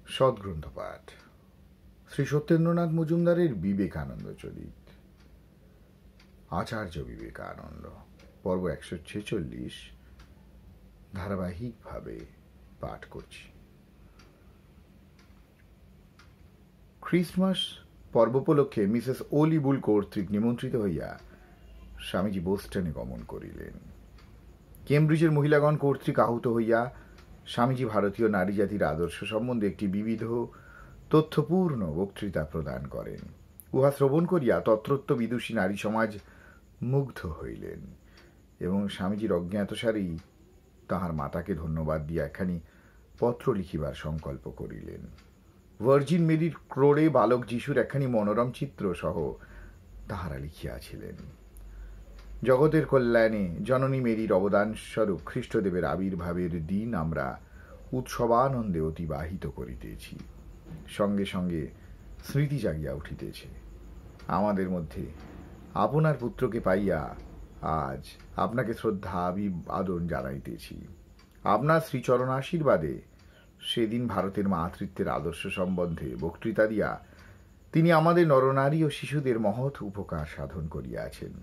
সদ্গ্রন্থ পাঠ শ্রী সত্যেন্দ্রনাথ মজুমদারের বিবেকানন্দ চরিত। আচার্য বিবেকানন্দ, পর্ব 146, ধারাবাহিকভাবে পাঠ করছি। খ্রিস্টমাস পর্বোপলক্ষে মিসেস ওলিবুল কর্তৃক নিমন্ত্রিত হইয়া স্বামীজি বোস্টনে গমন করিলেন। কেমব্রিজের মহিলাগণ কর্তৃক আহুত হইয়া স্বামীজি ভারতীয় নারী জাতির আদর্শ সম্বন্ধে একটি বিবিধ তথ্যপূর্ণ বক্তৃতা প্রদান করেন। উহা শ্রবণ করিয়া তত্রত্ব বিদুষী নারী সমাজ মুগ্ধ হইলেন এবং স্বামীজির অজ্ঞাতসারেই তাহার মাতাকে ধন্যবাদ দিয়া একখানি পত্র লিখিবার সংকল্প করিলেন। ভার্জিন মেরির ক্রোড়ে বালক যিশুর একখানি মনোরম চিত্র সহ তাহারা লিখিয়াছিলেন। জগতের কল্যাণে জননী মেরির অবদান স্বরূপ খ্রিস্টদেবের আবির্ভাবের দিন আমরা উৎসবানন্দে অতিবাহিত করিতেছি। সঙ্গে সঙ্গে স্মৃতি জাগিয়া উঠিতেছে। আমাদের মধ্যে আপনার পুত্রকে পাইয়া আজ আপনাকে শ্রদ্ধা অভিবাদন জানাইতেছি। আপনার শ্রীচরণ আশীর্বাদে সেদিন ভারতের মাতৃত্বের আদর্শ সম্বন্ধে বক্তৃতা দিয়া তিনি আমাদের নরনারী ও শিশুদের মহৎ উপকার সাধন করিয়াছেন।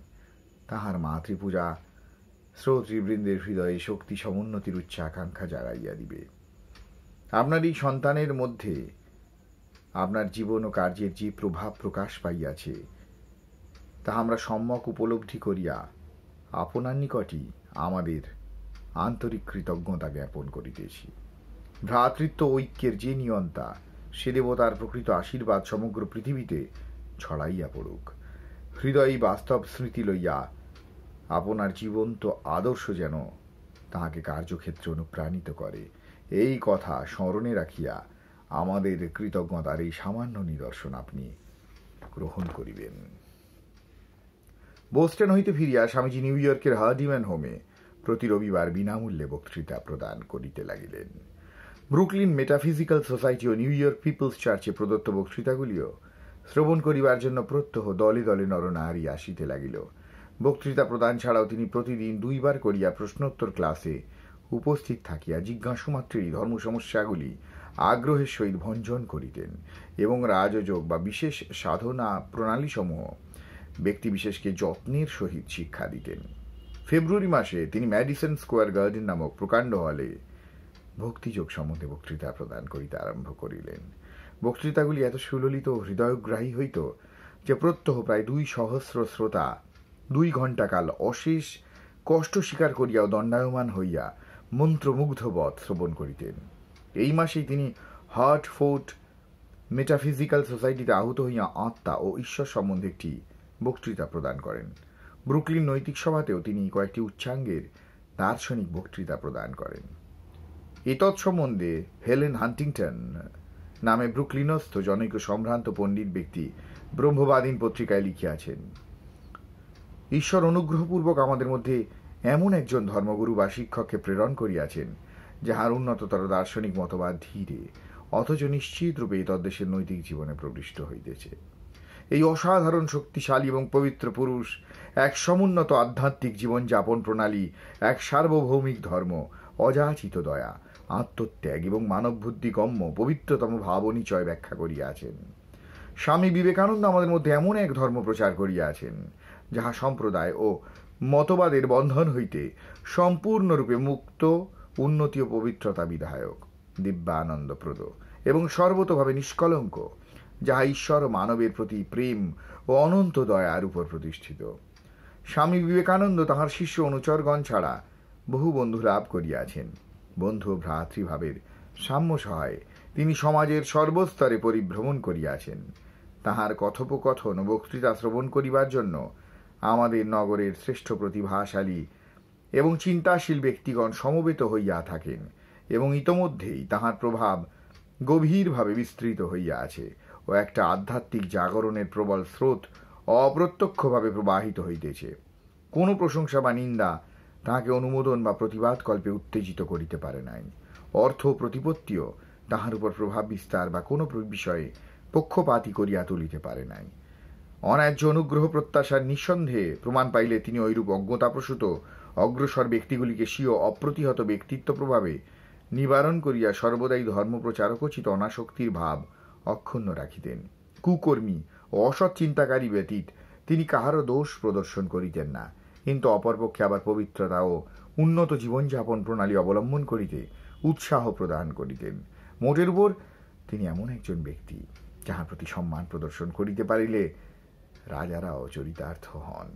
তাহার মাতৃপূজা শ্রোতৃবৃন্দের হৃদয়ে শক্তি সমুন্নতির উচ্চাকাঙ্ক্ষা জাগাইয়া দিবে। আপনার এই সন্তানের মধ্যে আপনার জীবন ও কার্যের যে প্রভাব প্রকাশ পাইয়াছে তাহা আমরা সম্যক উপলব্ধি করিয়া আপনার নিকটই আমাদের আন্তরিক কৃতজ্ঞতা জ্ঞাপন করিতেছি। ভ্রাতৃত্ব ঐক্যের যে নিয়ন্তা, সে দেবতার প্রকৃত আশীর্বাদ সমগ্র পৃথিবীতে ছড়াইয়া পড়ুক। হৃদয়ী বাস্তব স্মৃতি লইয়া আপনার জীবন্ত আদর্শ যেন তাহাকে কার্যক্ষেত্রে অনুপ্রাণিত করে, এই কথা স্মরণে রাখিয়া আমাদের কৃতজ্ঞতার এই সামান্য নিদর্শন আপনি গ্রহণ করিবেন। বোস্টন হইতে ফিরিয়া স্বামীজি নিউ ইয়র্কের হার্ডিম্যান হোমে প্রতি রবিবার বিনামূল্যে বক্তৃতা প্রদান করিতে লাগিলেন। ব্রুকলিন মেটাফিজিক্যাল সোসাইটি ও নিউ ইয়র্ক পিপলস চার্চে প্রদত্ত বক্তৃতাগুলিও শ্রবণ করিবার জন্য প্রত্যহ দলে দলে নরনারী আসিতে লাগিল। বক্তৃতা প্রদান ছাড়াও তিনি প্রতিদিন 2 বার করিয়া প্রশ্নোত্তর ক্লাসে উপস্থিত থাকিয়া জিজ্ঞাসুমাত্রেই ধর্ম সমস্যাগুলি আগ্রহের সহিত ভঞ্জন করিতেন এবং রাজযোগ বা বিশেষ সাধনা প্রণালীসমূহ ব্যক্তিবিশেষকে যত্নের সহিত শিক্ষা দিতেন। ফেব্রুয়ারি মাসে তিনি ম্যাডিসন স্কোয়ার গার্ডেন নামক প্রকাণ্ড হলে ভক্তিযোগ সম্বন্ধে বক্তৃতা প্রদান করিতে আরম্ভ করিলেন। বক্তৃতাগুলি এত সুললিত ও হৃদয়গ্রাহী হইত যে প্রত্যহ প্রায় 200 শ্রোতা 2 ঘণ্টাকাল অশেষ কষ্ট স্বীকার করিয়াও দণ্ডায়মান হইয়া মন্ত্রমুগ্ধবৎ শ্রবণ করিতেন। এই মাসেই তিনি হার্টফোর্ড মেটাফিজিক্যাল সোসাইটিতে আহুত হইয়া আত্মা ও ঈশ্বর সম্বন্ধে একটি বক্তৃতা প্রদান করেন। ব্রুকলিন নৈতিক সভাতেও তিনি কয়েকটি উচ্চাঙ্গের দার্শনিক বক্তৃতা প্রদান করেন। এতৎ সম্বন্ধে হেলেন হান্টিংটন নামে ব্রুকলিনস্থ জনৈক সম্ভ্রান্ত পণ্ডিত ব্যক্তি ব্রহ্মবাদীন পত্রিকায় লিখিয়াছেন, ঈশ্বর অনুগ্রহপূর্বক আমাদের মধ্যে এমন একজন ধর্মগুরু বা শিক্ষককে প্রেরণ করিয়াছেন যাহার উন্নততর দার্শনিক মতবাদ ধীরে অথচ নিশ্চিত রূপে তদ্দেশের নৈতিক জীবনে প্রবিষ্ট হইতেছে। এই অসাধারণ শক্তিশালী এবং পবিত্র পুরুষ এক সমুন্নত আধ্যাত্মিক জীবনযাপন প্রণালী, এক সার্বভৌমিক ধর্ম, অযাচিত দয়া, আত্মত্যাগ এবং মানব বুদ্ধিগম্য পবিত্রতম ভাবনিচয় ব্যাখ্যা করিয়াছেন। স্বামী বিবেকানন্দ আমাদের মধ্যে এমন এক ধর্ম প্রচার করিয়াছেন যাহা সম্প্রদায় ও মতবাদের বন্ধন হইতে সম্পূর্ণরূপে মুক্ত, উন্নতি ও পবিত্রতা বিধায়ক, দিব্যানন্দপ্রদ এবং সর্বতোভাবে নিষ্কলঙ্ক, যাহা ঈশ্বর ও মানবের প্রতি প্রেম ও অনন্ত দয়ার উপর প্রতিষ্ঠিত। স্বামী বিবেকানন্দ তাহার শিষ্য অনুচরগণ ছাড়া বহু বন্ধু লাভ করিয়াছেন। বন্ধু ও ভ্রাতৃভাবের সাম্য সহায়ে তিনি সমাজের সর্বস্তরে পরিভ্রমণ করিয়াছেন। তাহার কথোপকথন ও বক্তৃতা শ্রবণ করিবার জন্য আমাদের নগরের শ্রেষ্ঠ প্রতিভাশালী এবং চিন্তাশীল ব্যক্তিগণ সমবেত হইয়া থাকেন এবং ইতোমধ্যেই তাহার প্রভাব গভীরভাবে বিস্তৃত হইয়া আছে ও একটা আধ্যাত্মিক জাগরণের প্রবল স্রোত অপ্রত্যক্ষভাবে প্রবাহিত হইতেছে। কোনো প্রশংসা বা নিন্দা তাহাকে অনুমোদন বা প্রতিবাদ কল্পে উত্তেজিত করিতে পারে নাই। অর্থ প্রতিপত্তিও তাহার উপর প্রভাব বিস্তার বা কোনো বিষয়ে পক্ষপাতী করিয়া তুলিতে পারে নাই। অন্যায্য অনুগ্রহ প্রত্যাশার নিঃসন্দেহে প্রমাণ পাইলে তিনি ঐরূপ অজ্ঞতাপ্রসূত অগ্রসর ব্যক্তিগুলিকে স্বীয় অপ্রতিহত ব্যক্তিত্ব প্রভাবে নিবারণ করিয়া সর্বদাই ধর্মপ্রচারকোচিত অনাসক্তির ভাব অক্ষুণ্ণ রাখিতেন। কুকর্মী ও অসৎ চিন্তাকারী ব্যতীত তিনি কাহারও দোষ প্রদর্শন করিতেন না, কিন্তু অপরপক্ষে আবার পবিত্রতা ও উন্নত জীবনযাপন প্রণালী অবলম্বন করিতে উৎসাহ প্রদান করিতেন। মোটের উপর তিনি এমন একজন ব্যক্তি যাহার প্রতি সম্মান প্রদর্শন করিতে পারিলে রাজারাও চরিতার্থ হন।